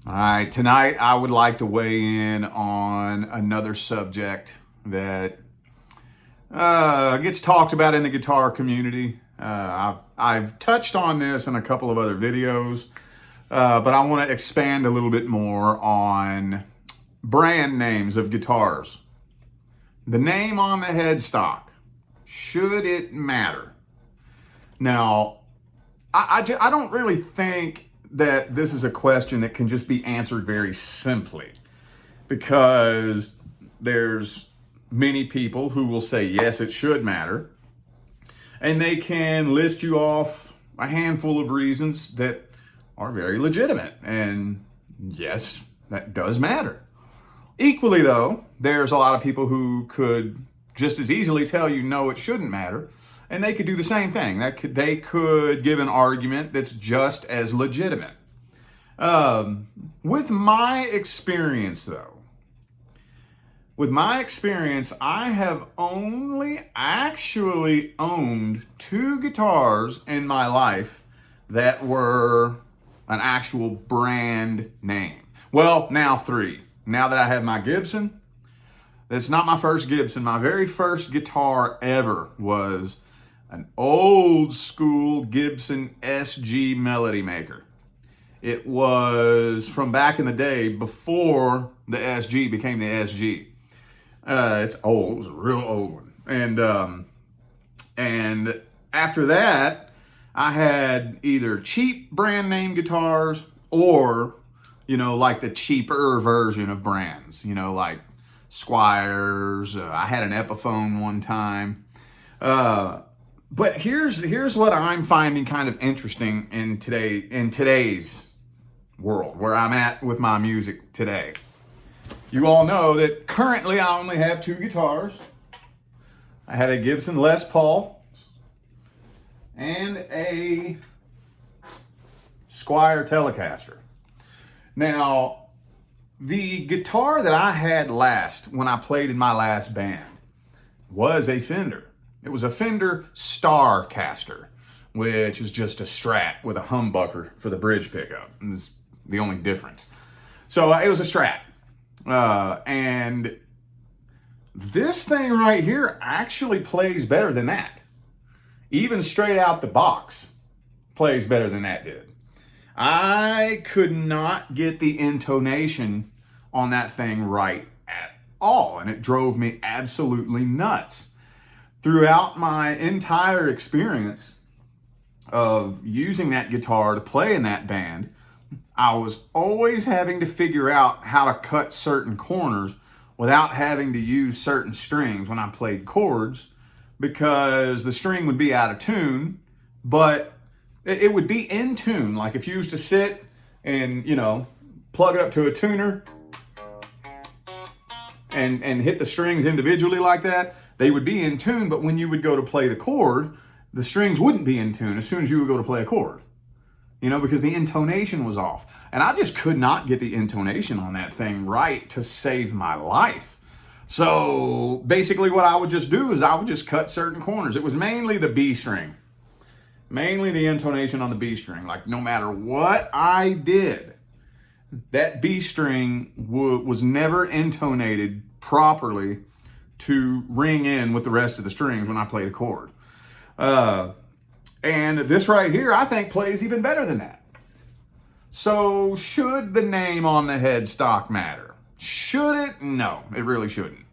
All right, tonight I would like to weigh in on another subject that gets talked about in the guitar community. I've touched on this in a couple of other videos, but I want to expand a little bit more on brand names of guitars. The name on the headstock, should it matter? Now, I don't really think that this is a question that can just be answered very simply, because there's many people who will say, yes, it should matter. And they can list you off a handful of reasons that are very legitimate. And yes, that does matter. Equally, though, there's a lot of people who could just as easily tell you, no, it shouldn't matter. And they could do the same thing. They could give an argument that's just as legitimate. With my experience, though, I have only actually owned 2 guitars in my life that were an actual brand name. Well, now 3. Now that I have my Gibson, that's not my first Gibson. My very first guitar ever was an old school Gibson SG Melody Maker. It was from back in the day before the SG became the SG. It's old. It was a real old one. And after that, I had either cheap brand name guitars or, like the cheaper version of brands, like Squires. I had an Epiphone one time. But here's what I'm finding kind of interesting in today's world, where I'm at with my music today. You all know that currently I only have 2 guitars. I have a Gibson Les Paul and a Squier Telecaster. Now, the guitar that I had last when I played in my last band was a Fender. It was a Fender Starcaster, which is just a Strat with a humbucker for the bridge pickup. It's the only difference. So it was a Strat. And this thing right here actually plays better than that. Even straight out the box, plays better than that did. I could not get the intonation on that thing right at all, and it drove me absolutely nuts. Throughout my entire experience of using that guitar to play in that band, I was always having to figure out how to cut certain corners without having to use certain strings when I played chords, because the string would be out of tune, but it would be in tune. Like if you used to sit and, plug it up to a tuner and hit the strings individually like that, they would be in tune, but when you would go to play the chord, the strings wouldn't be in tune as soon as you would go to play a chord, because the intonation was off. And I just could not get the intonation on that thing right to save my life. So basically what I would just do is I would just cut certain corners. It was mainly the B string, mainly the intonation on the B string. Like no matter what I did, that B string was never intonated properly to ring in with the rest of the strings when I played a chord. And this right here, I think, plays even better than that. So should the name on the headstock matter? Should it? No, it really shouldn't.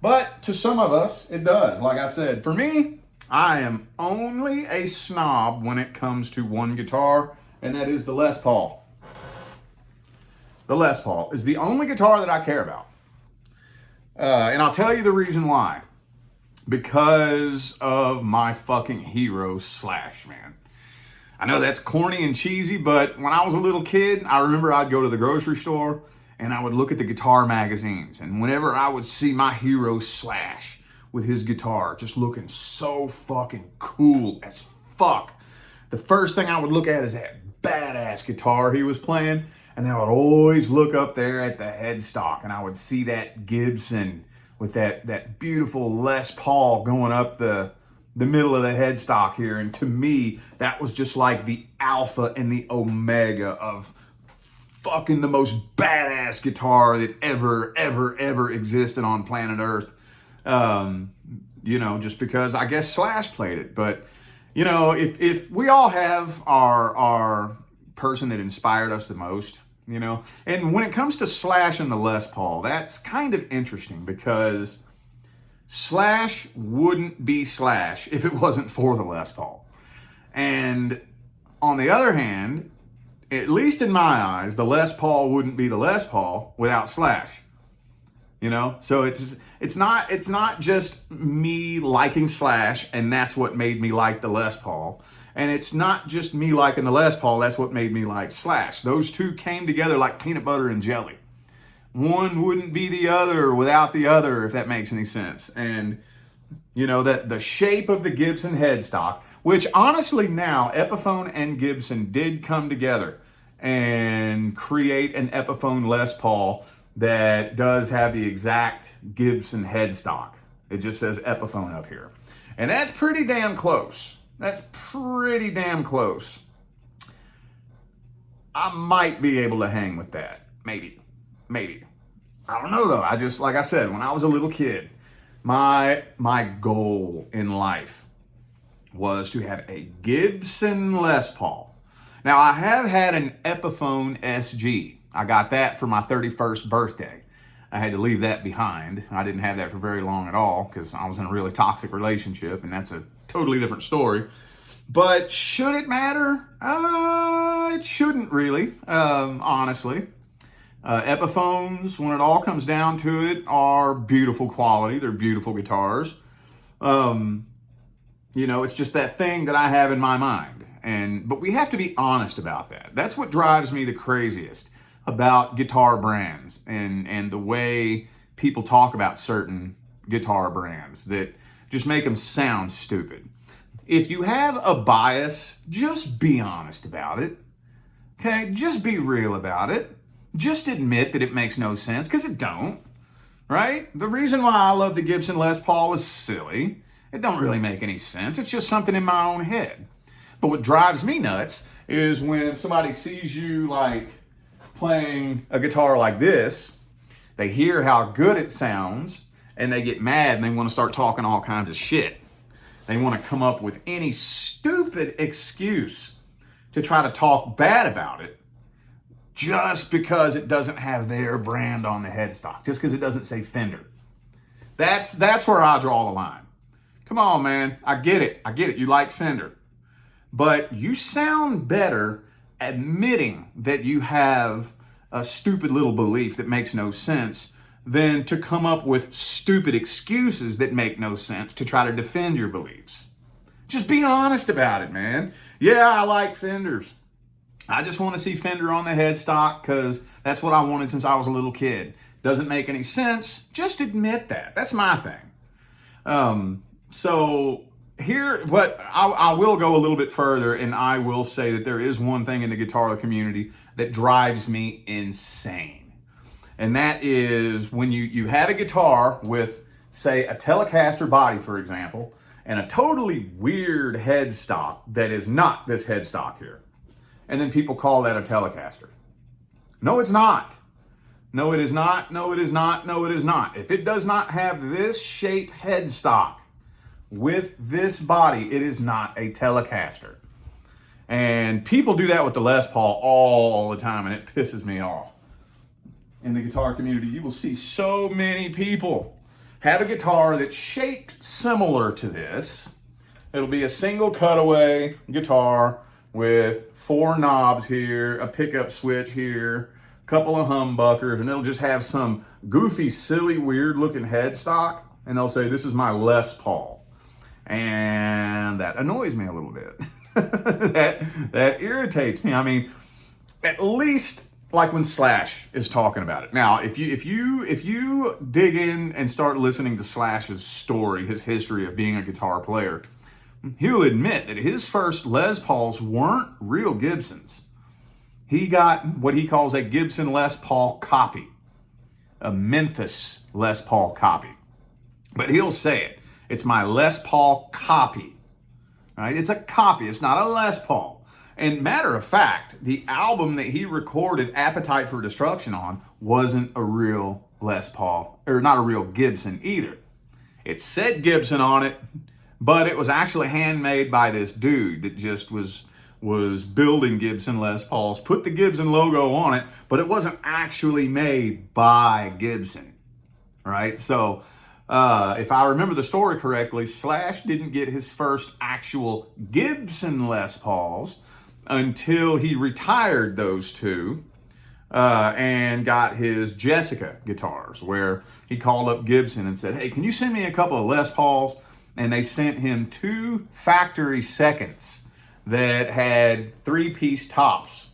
But to some of us, it does. Like I said, for me, I am only a snob when it comes to one guitar, and that is the Les Paul. The Les Paul is the only guitar that I care about. And I'll tell you the reason why. Because of my fucking hero, Slash, man. I know that's corny and cheesy, but when I was a little kid, I remember I'd go to the grocery store and I would look at the guitar magazines. And whenever I would see my hero, Slash, with his guitar just looking so fucking cool as fuck, the first thing I would look at is that badass guitar he was playing. And I would always look up there at the headstock and I would see that Gibson with that beautiful Les Paul going up the middle of the headstock here. And to me, that was just like the alpha and the omega of fucking the most badass guitar that ever existed on planet Earth. Just because I guess Slash played it. But, if we all have our person that inspired us the most, and when it comes to Slash and the Les Paul, that's kind of interesting because Slash wouldn't be Slash if it wasn't for the Les Paul. And on the other hand, at least in my eyes, the Les Paul wouldn't be the Les Paul without Slash. So it's not just me liking Slash and that's what made me like the Les Paul. And it's not just me liking the Les Paul, that's what made me like Slash. Those two came together like peanut butter and jelly. One wouldn't be the other without the other, if that makes any sense. And that the shape of the Gibson headstock, which honestly now Epiphone and Gibson did come together and create an Epiphone Les Paul that does have the exact Gibson headstock. It just says Epiphone up here. And that's pretty damn close. That's pretty damn close. I might be able to hang with that. Maybe. I don't know though. Like I said, when I was a little kid, my goal in life was to have a Gibson Les Paul. Now I have had an Epiphone SG. I got that for my 31st birthday. I had to leave that behind. I didn't have that for very long at all because I was in a really toxic relationship, and that's a totally different story. But should it matter? It shouldn't really, honestly. Epiphones, when it all comes down to it, are beautiful quality. They're beautiful guitars. It's just that thing that I have in my mind. But we have to be honest about that. That's what drives me the craziest about guitar brands and the way people talk about certain guitar brands that just make them sound stupid. If you have a bias, just be honest about it. Okay? Just be real about it. Just admit that it makes no sense, because it don't. Right? The reason why I love the Gibson Les Paul is silly. It don't really make any sense. It's just something in my own head. But what drives me nuts is when somebody sees you like playing a guitar like this, they hear how good it sounds, and they get mad and they want to start talking all kinds of shit. They want to come up with any stupid excuse to try to talk bad about it just because it doesn't have their brand on the headstock, just because it doesn't say Fender. That's where I draw the line. Come on, man. I get it. You like Fender. But you sound better admitting that you have a stupid little belief that makes no sense than to come up with stupid excuses that make no sense to try to defend your beliefs. Just be honest about it, man. Yeah, I like Fenders. I just want to see Fender on the headstock because that's what I wanted since I was a little kid. Doesn't make any sense. Just admit that. That's my thing. So here, what I will go a little bit further, and I will say that there is one thing in the guitar community that drives me insane. And that is when you have a guitar with, say, a Telecaster body, for example, and a totally weird headstock that is not this headstock here. And then people call that a Telecaster. No, it's not. No, it is not. No, it is not. No, it is not. If it does not have this shape headstock with this body, it is not a Telecaster. And people do that with the Les Paul all the time, and it pisses me off. In the guitar community, you will see so many people have a guitar that's shaped similar to this. It'll be a single cutaway guitar with 4 knobs here, a pickup switch here, a couple of humbuckers, and it'll just have some goofy, silly, weird-looking headstock, and they'll say, "This is my Les Paul." And that annoys me a little bit. that irritates me. I mean, at least like when Slash is talking about it. Now, if you dig in and start listening to Slash's story, his history of being a guitar player, he'll admit that his first Les Pauls weren't real Gibsons. He got what he calls a Gibson Les Paul copy, a Memphis Les Paul copy. But he'll say it. It's my Les Paul copy. Right? It's a copy. It's not a Les Paul. And matter of fact, the album that he recorded Appetite for Destruction on wasn't a real Les Paul, or not a real Gibson either. It said Gibson on it, but it was actually handmade by this dude that just was building Gibson Les Pauls, put the Gibson logo on it, but it wasn't actually made by Gibson, right? So if I remember the story correctly, Slash didn't get his first actual Gibson Les Pauls until he retired those two and got his Jessica guitars, where he called up Gibson and said, hey, can you send me a couple of Les Pauls? And they sent him 2 factory seconds that had 3-piece tops.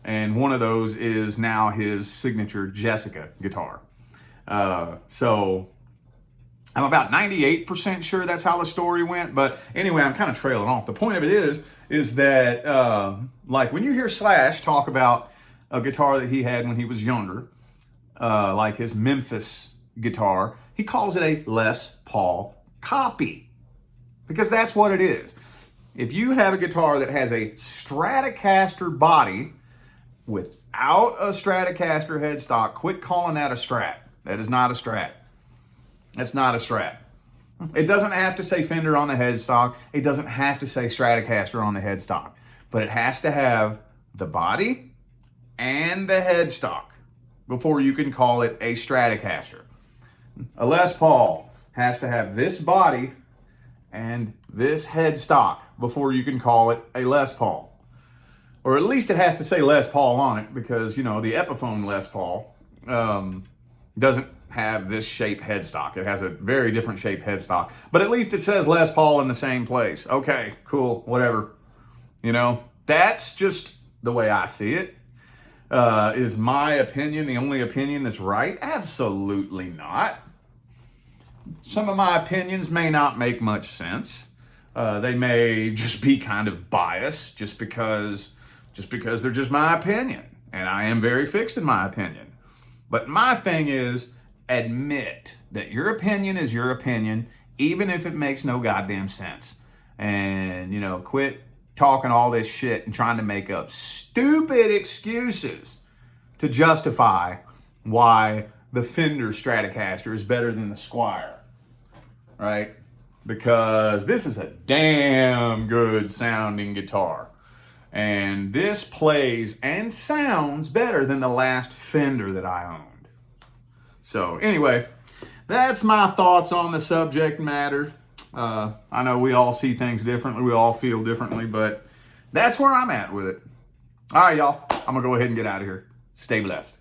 And one of those is now his signature Jessica guitar. So I'm about 98% sure that's how the story went. But anyway, I'm kind of trailing off. The point of it is that like when you hear Slash talk about a guitar that he had when he was younger, like his Memphis guitar, he calls it a Les Paul copy, because that's what it is. If you have a guitar that has a Stratocaster body without a Stratocaster headstock, quit calling that a Strat. That is not a Strat. That's not a Strat. It doesn't have to say Fender on the headstock. It doesn't have to say Stratocaster on the headstock. But it has to have the body and the headstock before you can call it a Stratocaster. A Les Paul has to have this body and this headstock before you can call it a Les Paul. Or at least it has to say Les Paul on it, because, you know, the Epiphone Les Paul doesn't have this shape headstock. It has a very different shape headstock. But at least it says Les Paul in the same place. Okay, cool, whatever. You know, that's just the way I see it. Is my opinion the only opinion that's right? Absolutely not. Some of my opinions may not make much sense. They may just be kind of biased just because they're just my opinion. And I am very fixed in my opinion. But my thing is, admit that your opinion is your opinion, even if it makes no goddamn sense. And, you know, quit talking all this shit and trying to make up stupid excuses to justify why the Fender Stratocaster is better than the Squier. Right? Because this is a damn good sounding guitar. And this plays and sounds better than the last Fender that I owned. So anyway, that's my thoughts on the subject matter. I know we all see things differently. We all feel differently, but that's where I'm at with it. All right, y'all. I'm going to go ahead and get out of here. Stay blessed.